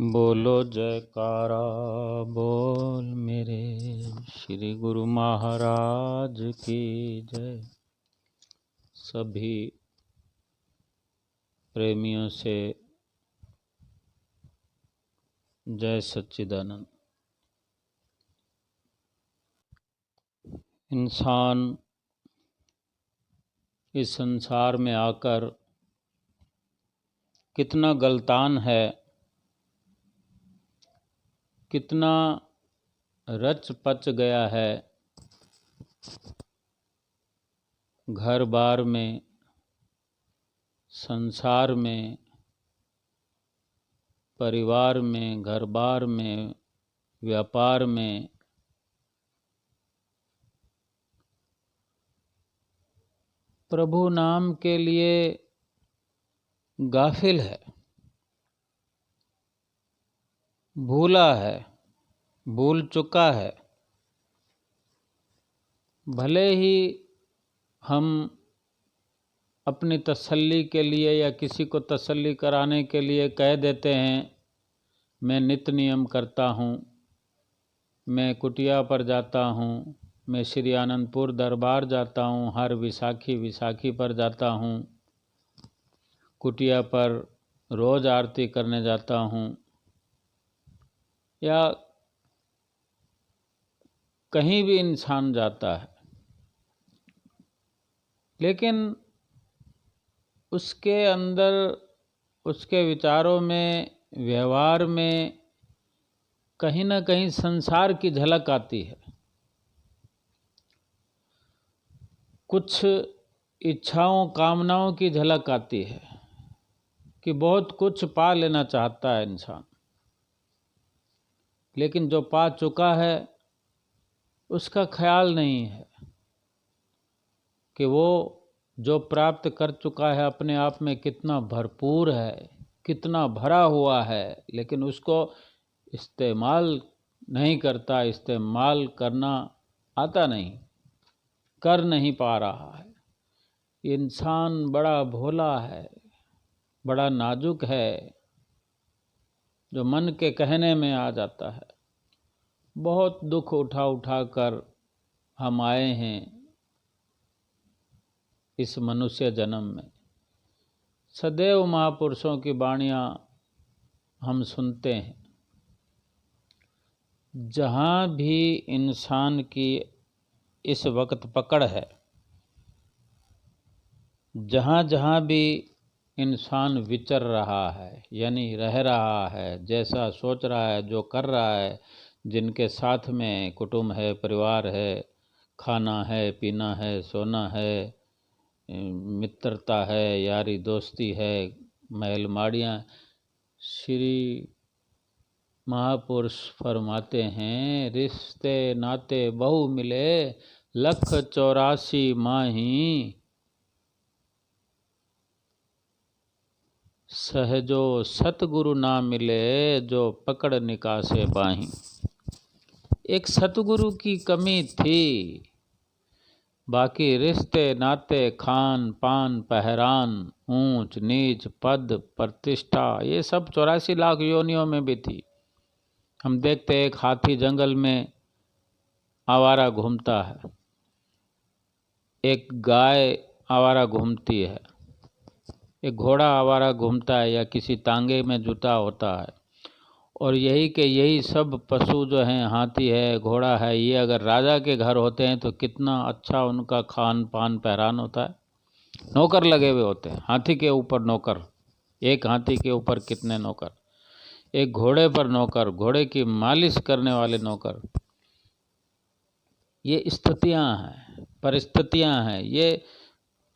बोलो जयकारा बोल मेरे श्री गुरु महाराज की जय। सभी प्रेमियों से जय सच्चिदानंद। इंसान इस संसार में आकर कितना गलतान है, कितना रच पच गया है। घर बार में, संसार में, परिवार में, घर बार में, व्यापार में, प्रभु नाम के लिए गाफिल है, भूला है, भूल चुका है। भले ही हम अपनी तसल्ली के लिए या किसी को तसल्ली कराने के लिए कह देते हैं, मैं नित्य नियम करता हूँ, मैं कुटिया पर जाता हूँ, मैं श्री आनंदपुर दरबार जाता हूँ, हर विसाखी पर जाता हूँ, कुटिया पर रोज़ आरती करने जाता हूँ, या कहीं भी इंसान जाता है, लेकिन उसके अंदर, उसके विचारों में, व्यवहार में कहीं ना कहीं संसार की झलक आती है। कुछ इच्छाओं कामनाओं की झलक आती है कि बहुत कुछ पा लेना चाहता है इंसान, लेकिन जो पा चुका है उसका ख्याल नहीं है कि वो जो प्राप्त कर चुका है अपने आप में कितना भरपूर है, कितना भरा हुआ है, लेकिन उसको इस्तेमाल नहीं करता, इस्तेमाल करना आता नहीं, कर नहीं पा रहा है। इंसान बड़ा भोला है, बड़ा नाजुक है, जो मन के कहने में आ जाता है। बहुत दुख उठा उठा कर हम आए हैं इस मनुष्य जन्म में। सदैव महापुरुषों की वाणियाँ हम सुनते हैं। जहाँ भी इंसान की इस वक्त पकड़ है, जहाँ जहाँ भी इंसान विचर रहा है, यानी रह रहा है, जैसा सोच रहा है, जो कर रहा है, जिनके साथ में कुटुंब है, परिवार है, खाना है, पीना है, सोना है, मित्रता है, यारी दोस्ती है, महल माड़ियाँ, श्री महापुरुष फरमाते हैं, रिश्ते नाते बहु मिले 184 माही, सहजो सतगुरु ना मिले जो पकड़ निकासे बाही। एक सतगुरु की कमी थी, बाकी रिश्ते नाते, खान पान, पहरान, ऊंच नीच, पद प्रतिष्ठा, ये सब 84 लाख योनियों में भी थी। हम देखते एक हाथी जंगल में आवारा घूमता है, एक गाय आवारा घूमती है, एक घोड़ा आवारा घूमता है या किसी तांगे में जुटा होता है। और यही सब पशु जो हैं, हाथी है, घोड़ा है, ये अगर राजा के घर होते हैं तो कितना अच्छा उनका खान पान पहरान होता है। नौकर लगे हुए होते हैं, हाथी के ऊपर नौकर, एक हाथी के ऊपर कितने नौकर, एक घोड़े पर नौकर, घोड़े की मालिश करने वाले नौकर। ये स्थितियां हैं, परिस्थितियां हैं। ये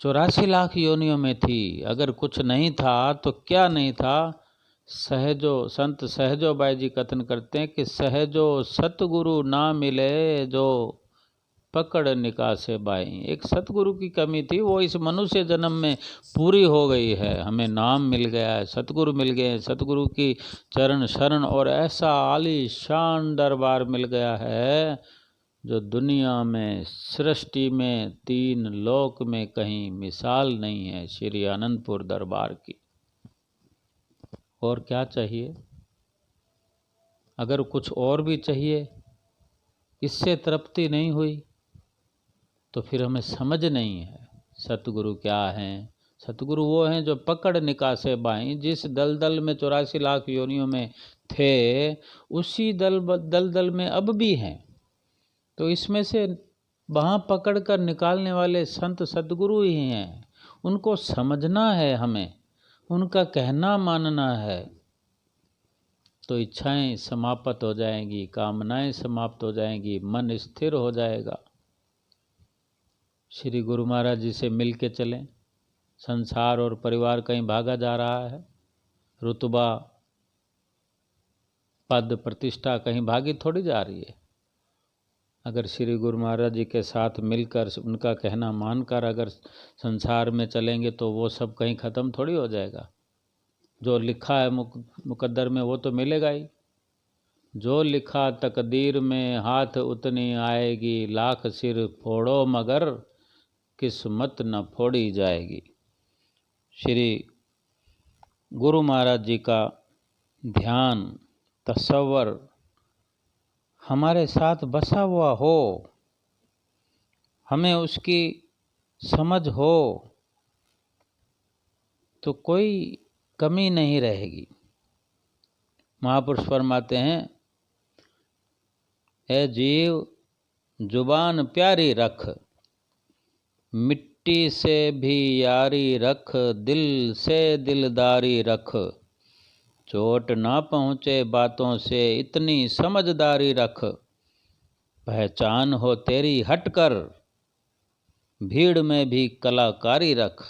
84 लाख योनियों में थी। अगर कुछ नहीं था तो क्या नहीं था, सहजो, संत सहजो बाई जी कथन करते हैं कि सहजो सतगुरु ना मिले जो पकड़ निकासे बाई। एक सतगुरु की कमी थी, वो इस मनुष्य जन्म में पूरी हो गई है। हमें नाम मिल गया है, सतगुरु मिल गए हैं, सतगुरु की चरण शरण और ऐसा आलीशान दरबार मिल गया है जो दुनिया में, सृष्टि में, 3 लोक में कहीं मिसाल नहीं है श्री आनंदपुर दरबार की। और क्या चाहिए? अगर कुछ और भी चाहिए, इससे तृप्ति नहीं हुई, तो फिर हमें समझ नहीं है सतगुरु क्या हैं। सतगुरु वो हैं जो पकड़ निकासे बाहीं, जिस दलदल में 84 लाख योनियों में थे, उसी दलदल में अब भी हैं। तो इसमें से वहाँ पकड़ कर निकालने वाले संत सतगुरु ही हैं। उनको समझना है हमें, उनका कहना मानना है, तो इच्छाएं समाप्त हो जाएंगी, कामनाएं समाप्त हो जाएंगी, मन स्थिर हो जाएगा। श्री गुरु महाराज जी से मिल के चलें। संसार और परिवार कहीं भागा जा रहा है, रुतबा पद प्रतिष्ठा कहीं भागी थोड़ी जा रही है। अगर श्री गुरु महाराज जी के साथ मिलकर, उनका कहना मानकर अगर संसार में चलेंगे तो वो सब कहीं ख़त्म थोड़ी हो जाएगा। जो लिखा है मुकद्दर में वो तो मिलेगा ही। जो लिखा तकदीर में हाथ उतनी आएगी, लाख सिर फोड़ो मगर किस्मत न फोड़ी जाएगी। श्री गुरु महाराज जी का ध्यान, तसव्वुर हमारे साथ बसा हुआ हो, हमें उसकी समझ हो, तो कोई कमी नहीं रहेगी। महापुरुष फरमाते हैं, ए जीव जुबान प्यारी रख, मिट्टी से भी यारी रख, दिल से दिलदारी रख, चोट ना पहुँचे बातों से इतनी समझदारी रख, पहचान हो तेरी हटकर भीड़ में भी कलाकारी रख,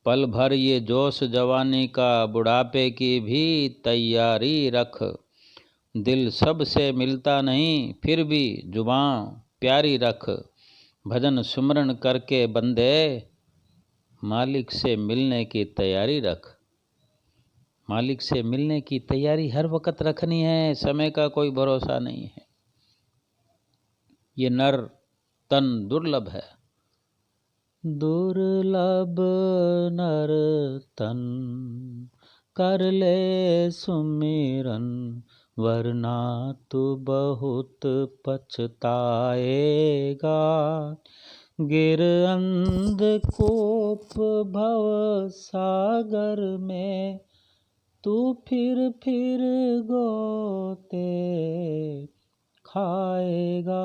पल भर ये जोश जवानी का बुढ़ापे की भी तैयारी रख, दिल सबसे मिलता नहीं फिर भी जुबान प्यारी रख, भजन सुमरन करके बंदे मालिक से मिलने की तैयारी रख। मालिक से मिलने की तैयारी हर वक्त रखनी है, समय का कोई भरोसा नहीं है। ये नर तन दुर्लभ है, दुर्लभ नर तन, कर ले सुमिरन, वरना तू बहुत पछताएगा, गिर अंधकूप भव सागर में, तू फिर गोते खाएगा,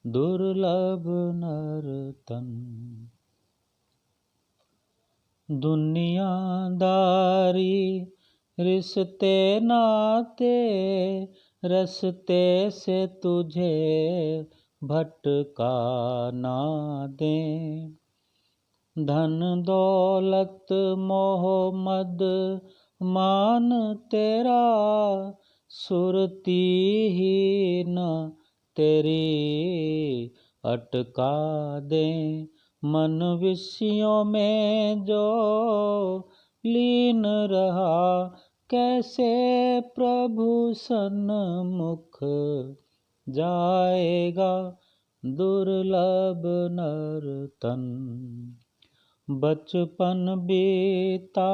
दुर्लभ नर तन। दुनियादारी रिश्ते नाते, रस्ते से तुझे भटका ना दे, धन दौलत मोह मद मान तेरा, सुरती ही न तेरी अटका दे, मन विषयों में जो लीन रहा, कैसे प्रभु सन्मुख जाएगा, दुर्लभ नर तन। बचपन बीता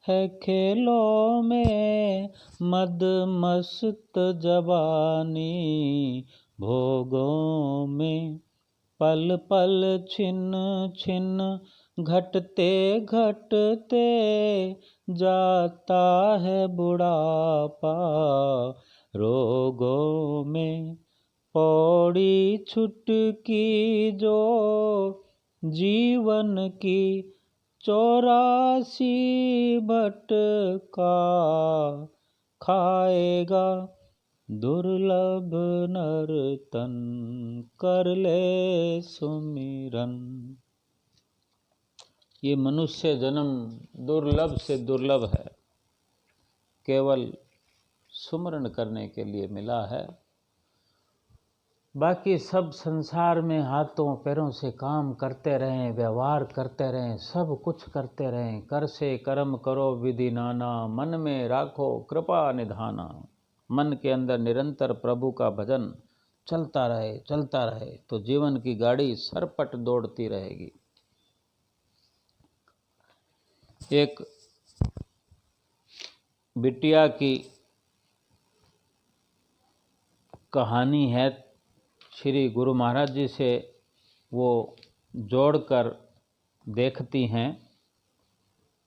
है खेलों में, मद मस्त जवानी भोगों में, पल पल छिन छिन घटते घटते जाता है बुढ़ापा रोगों में, पौड़ी छुटकी जो जीवन की 84 भटका खाएगा, दुर्लभ नर तन, कर ले सुमिरन। ये मनुष्य जन्म दुर्लभ से दुर्लभ है, केवल सुमरन करने के लिए मिला है। बाकी सब संसार में हाथों पैरों से काम करते रहें, व्यवहार करते रहें, सब कुछ करते रहें, कर से कर्म करो विधि नाना, मन में राखो कृपा निधाना। मन के अंदर निरंतर प्रभु का भजन चलता रहे तो जीवन की गाड़ी सरपट दौड़ती रहेगी। एक बिटिया की कहानी है श्री गुरु महाराज जी से वो जोड़कर देखती हैं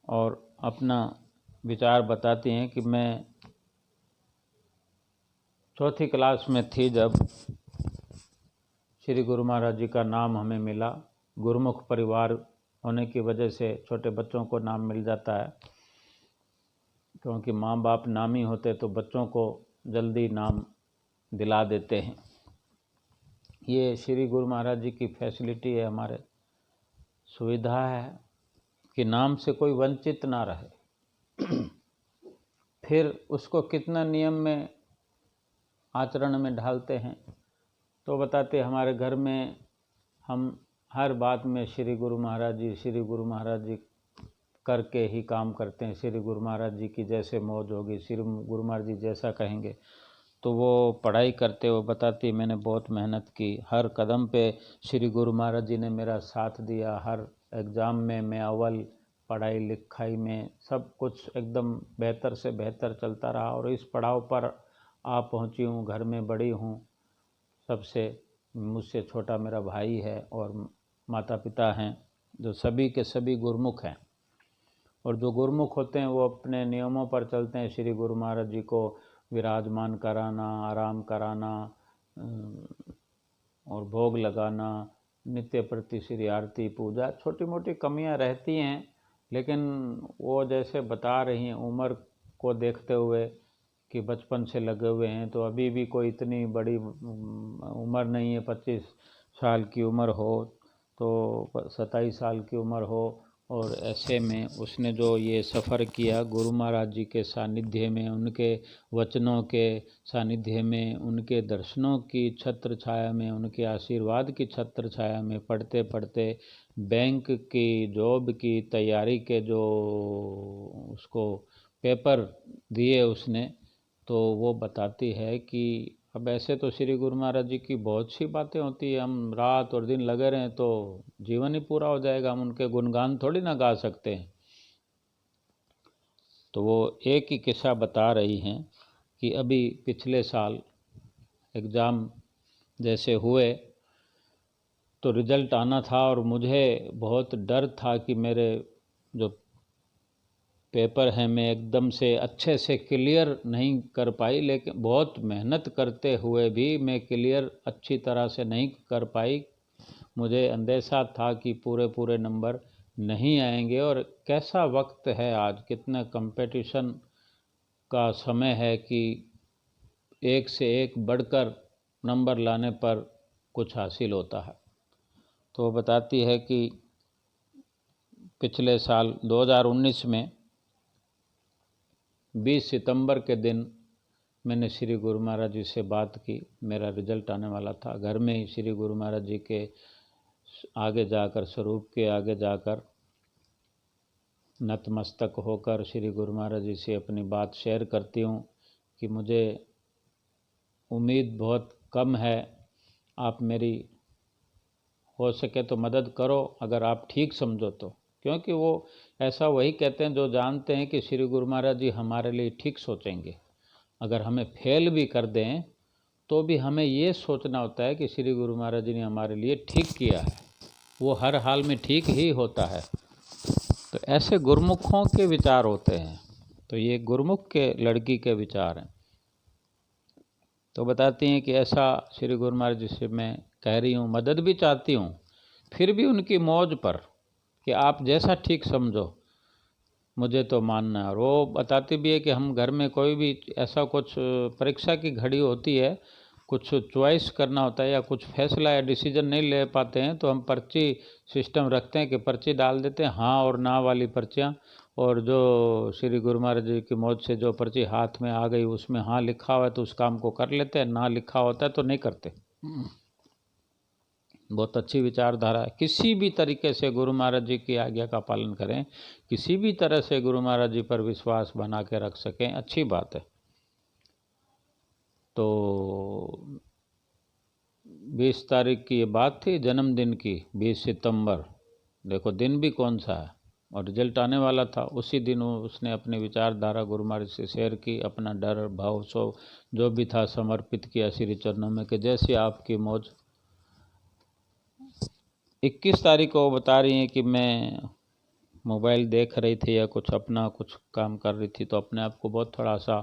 और अपना विचार बताती हैं कि मैं चौथी क्लास में थी जब श्री गुरु महाराज जी का नाम हमें मिला। गुरुमुख परिवार होने की वजह से छोटे बच्चों को नाम मिल जाता है, क्योंकि माँ बाप नामी होते तो बच्चों को जल्दी नाम दिला देते हैं। ये श्री गुरु महाराज जी की फैसिलिटी है, हमारे सुविधा है कि नाम से कोई वंचित ना रहे। फिर उसको कितना नियम में आचरण में ढालते हैं तो बताते, हमारे घर में हम हर बात में श्री गुरु महाराज जी करके ही काम करते हैं। श्री गुरु महाराज जी की जैसे मौज होगी, श्री गुरु महाराज जी जैसा कहेंगे। तो वो पढ़ाई करते हुए बताती, मैंने बहुत मेहनत की, हर कदम पे श्री गुरु महाराज जी ने मेरा साथ दिया। हर एग्ज़ाम में मैं अव्वल, पढ़ाई लिखाई में सब कुछ एकदम बेहतर से बेहतर चलता रहा और इस पड़ाव पर आ पहुंची हूँ। घर में बड़ी हूँ, सबसे मुझसे छोटा मेरा भाई है और माता पिता हैं जो सभी के सभी गुरुमुख हैं। और जो गुरुमुख होते हैं वो अपने नियमों पर चलते हैं। श्री गुरु महाराज जी को विराजमान कराना, आराम कराना और भोग लगाना, नित्य प्रति श्री आरती पूजा, छोटी मोटी कमियां रहती हैं, लेकिन वो जैसे बता रही हैं उम्र को देखते हुए कि बचपन से लगे हुए हैं, तो अभी भी कोई इतनी बड़ी उम्र नहीं है। 25 साल की उम्र हो तो 27 साल की उम्र हो, और ऐसे में उसने जो ये सफ़र किया गुरु महाराज जी के सानिध्य में, उनके वचनों के सानिध्य में, उनके दर्शनों की छत्र छाया में, उनके आशीर्वाद की छत्र छाया में पढ़ते पढ़ते बैंक की जॉब की तैयारी के जो उसको पेपर दिए उसने, तो वो बताती है कि अब ऐसे तो श्री गुरु महाराज जी की बहुत सी बातें होती है, हम रात और दिन लगे रहें तो जीवन ही पूरा हो जाएगा, हम उनके गुणगान थोड़ी ना गा सकते हैं। तो वो एक ही किस्सा बता रही हैं कि अभी पिछले साल एग्ज़ाम जैसे हुए तो रिज़ल्ट आना था और मुझे बहुत डर था कि मेरे जो पेपर हैं मैं एकदम से अच्छे से क्लियर नहीं कर पाई, लेकिन बहुत मेहनत करते हुए भी मैं क्लियर अच्छी तरह से नहीं कर पाई। मुझे अंदेशा था कि पूरे नंबर नहीं आएंगे। और कैसा वक्त है आज, कितना कंपटीशन का समय है कि एक से एक बढ़कर नंबर लाने पर कुछ हासिल होता है। तो वो बताती है कि पिछले साल 2019 में 20 सितंबर के दिन मैंने श्री गुरु महाराज जी से बात की। मेरा रिज़ल्ट आने वाला था। घर में ही श्री गुरु महाराज जी के आगे जाकर, स्वरूप के आगे जाकर नतमस्तक होकर श्री गुरु महाराज जी से अपनी बात शेयर करती हूँ कि मुझे उम्मीद बहुत कम है, आप मेरी हो सके तो मदद करो, अगर आप ठीक समझो तो। क्योंकि वो ऐसा वही कहते हैं जो जानते हैं कि श्री गुरु महाराज जी हमारे लिए ठीक सोचेंगे। अगर हमें फेल भी कर दें तो भी हमें ये सोचना होता है कि श्री गुरु महाराज जी ने हमारे लिए ठीक किया है, वो हर हाल में ठीक ही होता है। तो ऐसे गुरुमुखों के विचार होते हैं। तो ये गुरुमुख के लड़की के विचार हैं। तो बताती हैं कि ऐसा श्री गुरु महाराज जी से मैं कह रही हूँ, मदद भी चाहती हूँ, फिर भी उनकी मौज पर कि आप जैसा ठीक समझो मुझे तो मानना है। और वो बताती भी है कि हम घर में कोई भी ऐसा कुछ परीक्षा की घड़ी होती है, कुछ चॉइस करना होता है या कुछ फैसला या डिसीजन नहीं ले पाते हैं, तो हम पर्ची सिस्टम रखते हैं कि पर्ची डाल देते हैं, हाँ और ना वाली पर्चियाँ। और जो श्री गुरु महाराज जी की मौज से जो पर्ची हाथ में आ गई उसमें हाँ लिखा हुआ है तो उस काम को कर लेते हैं, ना लिखा होता है तो नहीं करते। बहुत अच्छी विचारधारा है। किसी भी तरीके से गुरु महाराज जी की आज्ञा का पालन करें, किसी भी तरह से गुरु महाराज जी पर विश्वास बना के रख सकें, अच्छी बात है। तो 20 तारीख की ये बात थी, जन्मदिन की, 20 सितंबर। देखो दिन भी कौन सा है, और रिजल्ट आने वाला था। उसी दिन उसने अपनी विचारधारा गुरु महाराज से शेयर की, अपना डर भाव सो जो भी था समर्पित किया श्री चरणों में कि जैसी आपकी मौज। 21 तारीख को बता रही हैं कि मैं मोबाइल देख रही थी या कुछ अपना कुछ काम कर रही थी, तो अपने आप को बहुत थोड़ा सा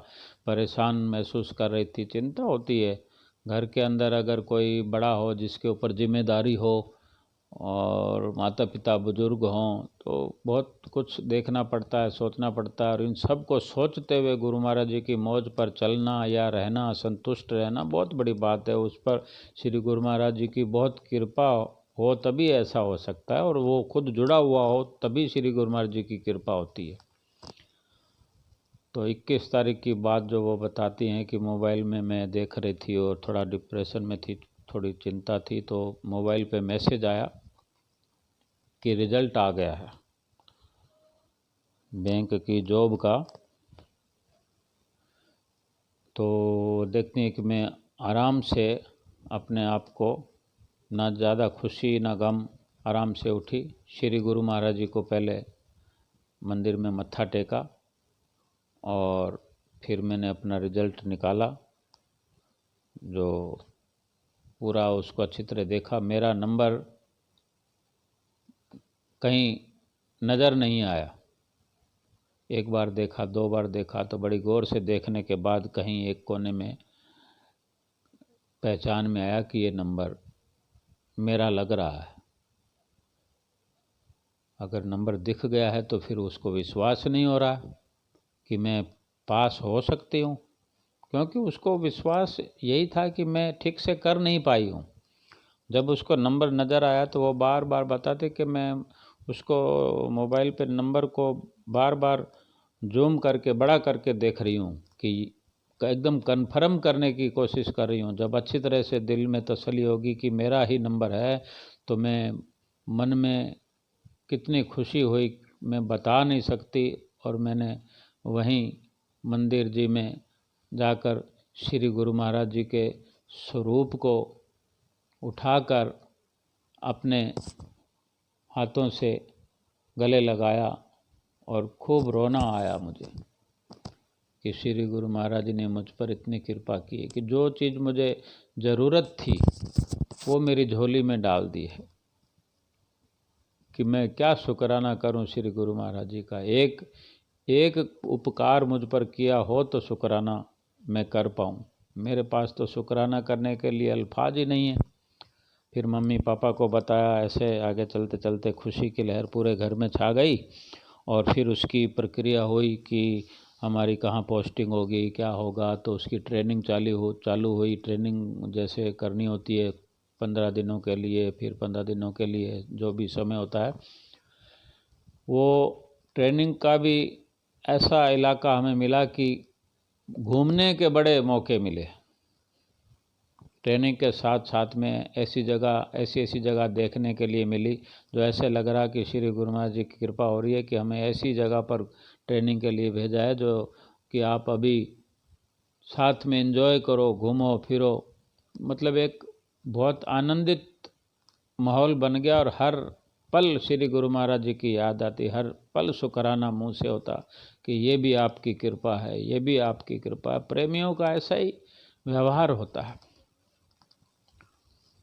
परेशान महसूस कर रही थी। चिंता होती है घर के अंदर, अगर कोई बड़ा हो जिसके ऊपर जिम्मेदारी हो और माता पिता बुजुर्ग हों, तो बहुत कुछ देखना पड़ता है, सोचना पड़ता है। और इन सब को सोचते हुए गुरु महाराज जी की मौज पर चलना या रहना, संतुष्ट रहना बहुत बड़ी बात है। उस पर श्री गुरु महाराज जी की बहुत कृपा हो तभी ऐसा हो सकता है, और वो खुद जुड़ा हुआ हो तभी श्री गुरु महाराज जी की कृपा होती है। तो 21 तारीख की बात जो वो बताती हैं कि मोबाइल में मैं देख रही थी और थोड़ा डिप्रेशन में थी, थोड़ी चिंता थी, तो मोबाइल पे मैसेज आया कि रिजल्ट आ गया है बैंक की जॉब का। तो देखते हैं कि मैं आराम से अपने आप को, ना ज़्यादा खुशी ना गम, आराम से उठी। श्री गुरु महाराज जी को पहले मंदिर में मत्था टेका और फिर मैंने अपना रिजल्ट निकाला, जो पूरा उसको अच्छी तरह देखा। मेरा नंबर कहीं नज़र नहीं आया, एक बार देखा, 2 बार देखा, तो बड़ी गौर से देखने के बाद कहीं एक कोने में पहचान में आया कि ये नंबर मेरा लग रहा है। अगर नंबर दिख गया है तो फिर उसको विश्वास नहीं हो रहा कि मैं पास हो सकती हूँ, क्योंकि उसको विश्वास यही था कि मैं ठीक से कर नहीं पाई हूँ। जब उसको नंबर नज़र आया तो वो बार बार बताते कि मैं उसको मोबाइल पे नंबर को बार बार जूम करके बड़ा करके देख रही हूँ कि एकदम कन्फर्म करने की कोशिश कर रही हूँ। जब अच्छी तरह से दिल में तसल्ली होगी कि मेरा ही नंबर है, तो मैं मन में कितनी खुशी हुई मैं बता नहीं सकती। और मैंने वहीं मंदिर जी में जाकर श्री गुरु महाराज जी के स्वरूप को उठाकर अपने हाथों से गले लगाया और खूब रोना आया मुझे कि श्री गुरु महाराज जी ने मुझ पर इतनी कृपा की है कि जो चीज़ मुझे ज़रूरत थी वो मेरी झोली में डाल दी है। कि मैं क्या शुक्राना करूं श्री गुरु महाराज जी का। एक उपकार मुझ पर किया हो तो शुक्राना मैं कर पाऊं। मेरे पास तो शुक्राना करने के लिए अल्फाज ही नहीं है। फिर मम्मी पापा को बताया, ऐसे आगे चलते चलते खुशी की लहर पूरे घर में छा गई। और फिर उसकी प्रक्रिया हुई कि हमारी कहाँ पोस्टिंग होगी, क्या होगा, तो उसकी ट्रेनिंग चालू हुई। ट्रेनिंग जैसे करनी होती है 15 दिनों के लिए, फिर 15 दिनों के लिए जो भी समय होता है, वो ट्रेनिंग का भी ऐसा इलाका हमें मिला कि घूमने के बड़े मौके मिले। ट्रेनिंग के साथ साथ में ऐसी जगह देखने के लिए मिली जो ऐसे लग रहा कि श्री गुरु महाराज जी की कृपा हो रही है कि हमें ऐसी जगह पर ट्रेनिंग के लिए भेजा है जो कि आप अभी साथ में एंजॉय करो, घूमो फिरो। मतलब एक बहुत आनंदित माहौल बन गया और हर पल श्री गुरु महाराज जी की याद आती, हर पल शुक्राना मुँह से होता कि ये भी आपकी कृपा है, ये भी आपकी कृपा है। प्रेमियों का ऐसा ही व्यवहार होता है।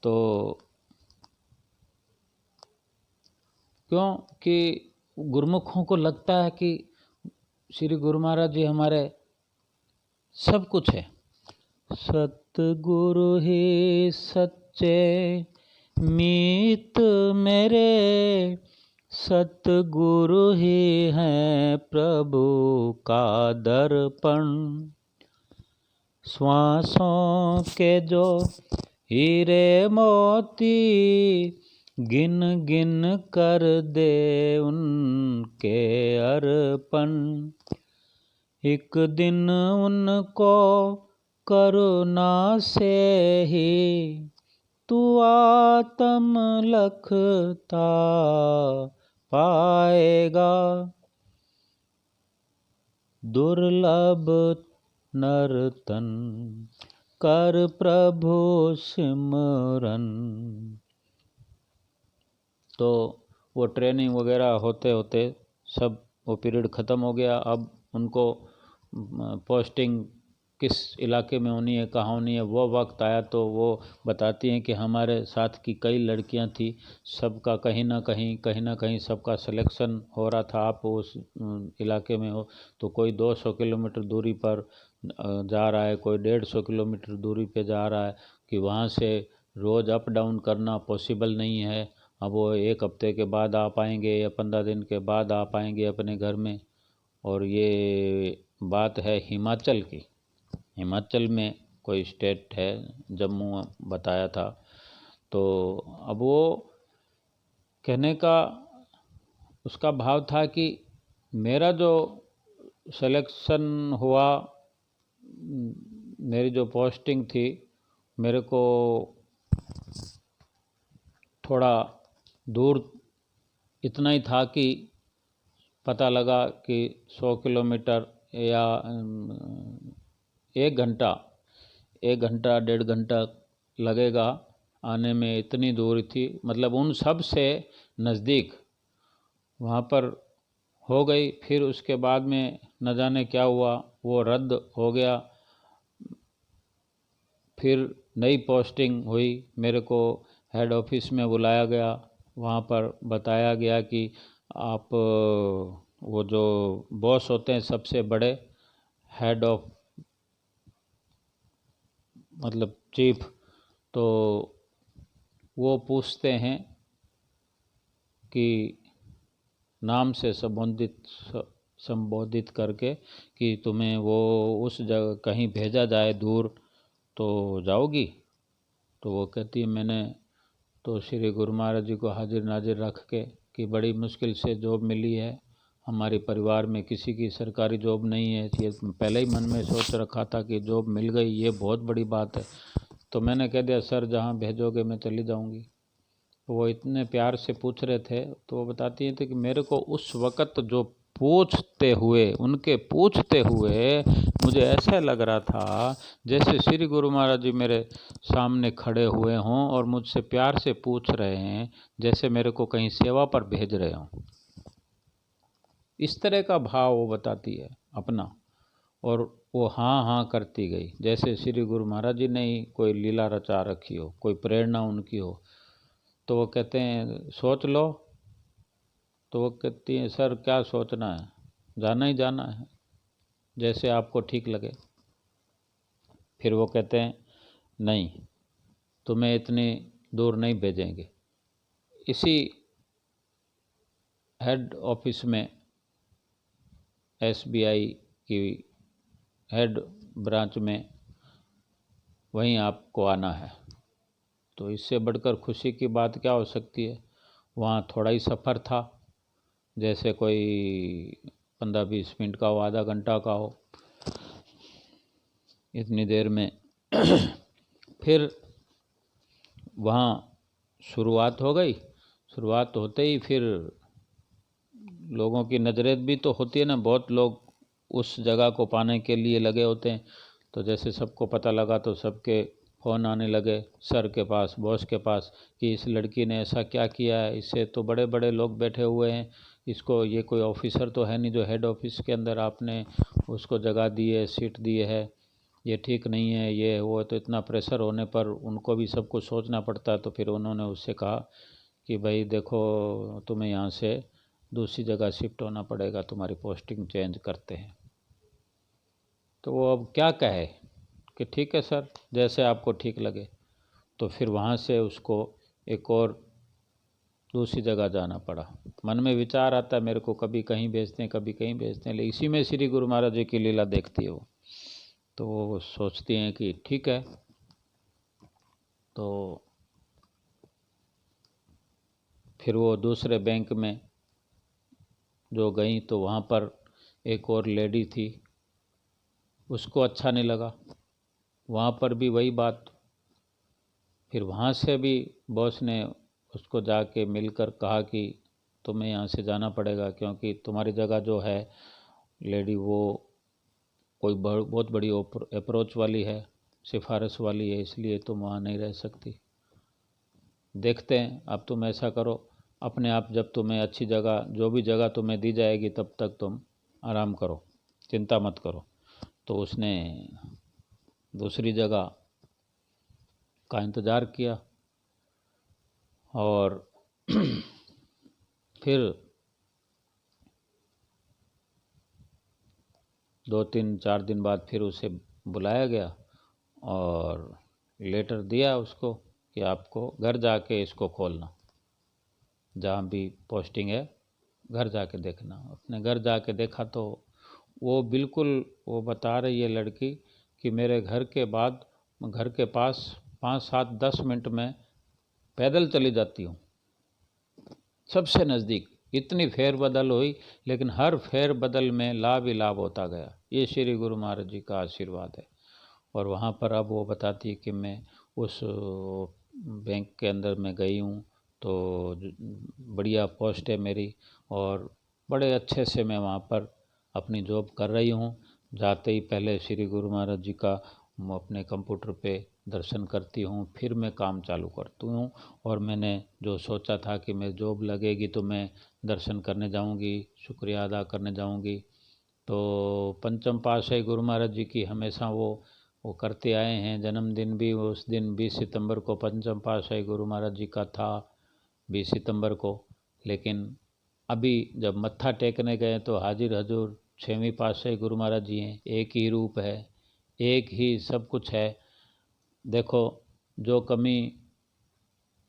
तो क्योंकि गुरुमुखों को लगता है कि श्री गुरु महाराज जी हमारे सब कुछ है। सतगुरु ही सच्चे मीत मेरे, सतगुरु ही हैं प्रभु का दर्पण। श्वासों के जो हीरे मोती गिन गिन कर दे उनके अर्पण। एक दिन उनको करुणा से ही तू आत्म लखता पाएगा। दुर्लभ नर्तन कर प्रभु सिमरन। तो वो ट्रेनिंग वगैरह होते होते सब वो पीरियड ख़त्म हो गया। अब उनको पोस्टिंग किस इलाके में होनी है, कहाँ होनी है, वो वक्त आया तो वो बताती हैं कि हमारे साथ की कई लड़कियां थी, सबका कहीं ना कहीं सबका सिलेक्शन हो रहा था। आप उस इलाके में हो तो कोई 200 किलोमीटर दूरी पर जा रहा है, कोई 150 किलोमीटर दूरी पे जा रहा है, कि वहाँ से रोज़ अप डाउन करना पॉसिबल नहीं है। अब वो 1 हफ्ते के बाद आ पाएंगे या 15 दिन के बाद आ पाएंगे अपने घर में। और ये बात है हिमाचल की। हिमाचल में कोई स्टेट है, जम्मू बताया था। तो अब वो कहने का उसका भाव था कि मेरा जो सिलेक्शन हुआ, मेरी जो पोस्टिंग थी, मेरे को थोड़ा दूर इतना ही था कि पता लगा कि 100 किलोमीटर या 1 घंटा 1 घंटा 1.5 घंटा लगेगा आने में, इतनी दूरी थी। मतलब उन सब से नज़दीक वहाँ पर हो गई। फिर उसके बाद में न जाने क्या हुआ, वो रद्द हो गया। फिर नई पोस्टिंग हुई, मेरे को हेड ऑफिस में बुलाया गया। वहाँ पर बताया गया कि आप वो जो बॉस होते हैं सबसे बड़े, हेड ऑफ मतलब चीफ, तो वो पूछते हैं कि नाम से संबोधित करके कि तुम्हें वो उस जगह कहीं भेजा जाए दूर तो जाओगी। तो वो कहती है मैंने तो श्री गुरु महाराज जी को हाजिर नाजिर रख के कि बड़ी मुश्किल से जॉब मिली है, हमारे परिवार में किसी की सरकारी जॉब नहीं है, ये पहले ही मन में सोच रखा था कि जॉब मिल गई, ये बहुत बड़ी बात है। तो मैंने कह दिया सर जहाँ भेजोगे मैं चली जाऊँगी। वो इतने प्यार से पूछ रहे थे। तो वो बताती थे कि मेरे को उस वक़्त जो उनके पूछते हुए मुझे ऐसा लग रहा था जैसे श्री गुरु महाराज जी मेरे सामने खड़े हुए हों और मुझसे प्यार से पूछ रहे हैं, जैसे मेरे को कहीं सेवा पर भेज रहे हों। इस तरह का भाव वो बताती है अपना। और वो हाँ हाँ करती गई, जैसे श्री गुरु महाराज जी ने ही कोई लीला रचा रखी हो, कोई प्रेरणा उनकी हो। तो वो कहते हैं सोच लो। तो वो कहती हैं सर क्या सोचना है, जाना ही जाना है, जैसे आपको ठीक लगे। फिर वो कहते हैं नहीं, तुम्हें इतनी दूर नहीं भेजेंगे। इसी हेड ऑफिस में SBI की हेड ब्रांच में वहीं आपको आना है। तो इससे बढ़कर खुशी की बात क्या हो सकती है। वहाँ थोड़ा ही सफ़र था, जैसे कोई 15-20 मिनट का हो, आधा घंटा का हो, इतनी देर में फिर वहाँ शुरुआत हो गई। शुरुआत होते ही फिर लोगों की नज़रें भी तो होती है ना, बहुत लोग उस जगह को पाने के लिए लगे होते हैं। तो जैसे सबको पता लगा तो सबके फ़ोन आने लगे सर के पास, बॉस के पास, कि इस लड़की ने ऐसा क्या किया है, इससे तो बड़े बड़े लोग बैठे हुए हैं, इसको ये कोई ऑफिसर तो है नहीं जो हेड ऑफिस के अंदर आपने उसको जगह दी है, सीट दी है, ये ठीक नहीं है, ये वो। तो इतना प्रेशर होने पर उनको भी सब कुछ सोचना पड़ता है। तो फिर उन्होंने उससे कहा कि भाई देखो तुम्हें यहाँ से दूसरी जगह शिफ्ट होना पड़ेगा, तुम्हारी पोस्टिंग चेंज करते हैं। तो वो अब क्या कहे कि ठीक है सर जैसे आपको ठीक लगे। तो फिर वहाँ से उसको एक और दूसरी जगह जाना पड़ा। मन में विचार आता है मेरे को, कभी कहीं भेजते हैं कभी कहीं भेजते हैं, लेकिन इसी में श्री गुरु महाराज जी की लीला देखती है वो। तो वो सोचती हैं कि ठीक है। तो फिर वो दूसरे बैंक में जो गई तो वहाँ पर एक और लेडी थी, उसको अच्छा नहीं लगा, वहाँ पर भी वही बात। फिर वहाँ से भी बॉस ने उसको जाके मिलकर कहा कि तुम्हें यहाँ से जाना पड़ेगा, क्योंकि तुम्हारी जगह जो है लेडी वो कोई बहुत बड़ी अप्रोच वाली है, सिफारिश वाली है, इसलिए तुम वहाँ नहीं रह सकती। देखते हैं अब तुम ऐसा करो अपने आप जब तुम्हें अच्छी जगह, जो भी जगह तुम्हें दी जाएगी तब तक तुम आराम करो, चिंता मत करो। तो उसने दूसरी जगह का इंतज़ार किया और फिर 2-3-4 दिन बाद फिर उसे बुलाया गया और लेटर दिया उसको कि आपको घर जाके इसको खोलना, जहाँ भी पोस्टिंग है घर जाके देखना। अपने घर जाके देखा तो वो बिल्कुल, वो बता रही है लड़की कि मेरे घर के पास 5-7-10 मिनट में पैदल चली जाती हूँ, सबसे नज़दीक। इतनी फेरबदल हुई, लेकिन हर फेरबदल में लाभ ही लाभ होता गया। ये श्री गुरु महाराज जी का आशीर्वाद है। और वहाँ पर अब वो बताती है कि मैं उस बैंक के अंदर में गई हूँ तो बढ़िया पोस्ट है मेरी, और बड़े अच्छे से मैं वहाँ पर अपनी जॉब कर रही हूँ। जाते ही पहले श्री गुरु महाराज जी का अपने कंप्यूटर पे दर्शन करती हूँ, फिर मैं काम चालू करती हूँ। और मैंने जो सोचा था कि मैं जॉब लगेगी तो मैं दर्शन करने जाऊँगी, शुक्रिया अदा करने जाऊँगी, तो पंचम पातशाही गुरु महाराज जी की हमेशा वो करते आए हैं। जन्मदिन भी उस दिन 20 सितंबर को पंचम पातशाही गुरु महाराज जी का था, 20 सितंबर को। लेकिन अभी जब मत्था टेकने गए तो हाजिर हजूर 6वीं पातशाही गुरु महाराज जी हैं। एक ही रूप है, एक ही सब कुछ है। देखो, जो कमी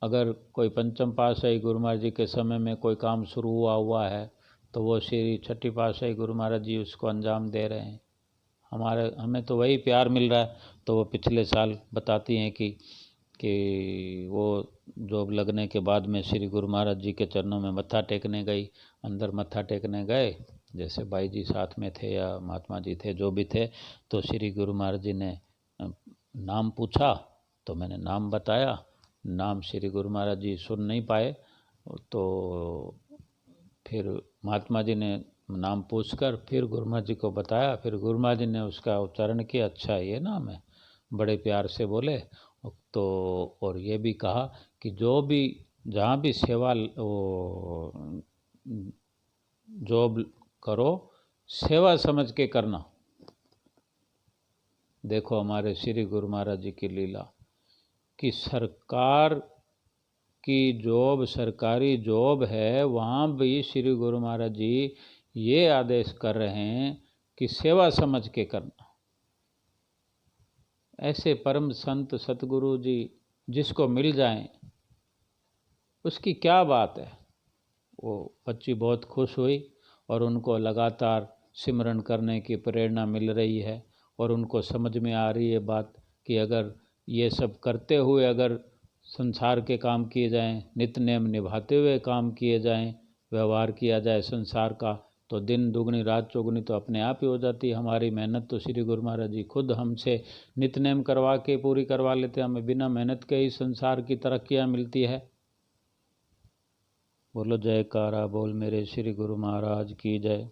अगर कोई पंचम पातशाही गुरु महाराज जी के समय में कोई काम शुरू हुआ है तो वो श्री छठी पातशाही गुरु महाराज जी उसको अंजाम दे रहे हैं। हमें तो वही प्यार मिल रहा है। तो वो पिछले साल बताती हैं कि वो जॉब लगने के बाद में श्री गुरु महाराज जी के चरणों में मत्था टेकने गई। अंदर मत्था टेकने गए, जैसे भाई जी साथ में थे या महात्मा जी थे, जो भी थे, तो श्री गुरु महाराज जी ने नाम पूछा तो मैंने नाम बताया। नाम श्री गुरु महाराज जी सुन नहीं पाए, तो फिर महात्मा जी ने नाम पूछकर फिर गुरु महाराज जी को बताया। फिर गुरु महाराज जी ने उसका उच्चारण किया, अच्छा ये नाम है, बड़े प्यार से बोले। तो और ये भी कहा कि जो भी जहाँ भी सेवा जॉब करो, सेवा समझ के करना। देखो हमारे श्री गुरु महाराज जी की लीला कि सरकार की जॉब, सरकारी जॉब है, वहाँ भी श्री गुरु महाराज जी ये आदेश कर रहे हैं कि सेवा समझ के करना। ऐसे परम संत सतगुरु जी जिसको मिल जाएं, उसकी क्या बात है। वो बच्ची बहुत खुश हुई और उनको लगातार सिमरन करने की प्रेरणा मिल रही है। और उनको समझ में आ रही है बात कि अगर ये सब करते हुए अगर संसार के काम किए जाएं, नित्य नेम निभाते हुए काम किए जाएं, व्यवहार किया जाए संसार का, तो दिन दुगनी रात चौगुनी तो अपने आप ही हो जाती है। हमारी मेहनत तो श्री गुरु महाराज जी खुद हमसे नित्य नेम करवा के पूरी करवा लेते हैं। हमें बिना मेहनत के ही संसार की तरक्कियाँ मिलती है। बोलो जयकारा बोल मेरे श्री गुरु महाराज की जय।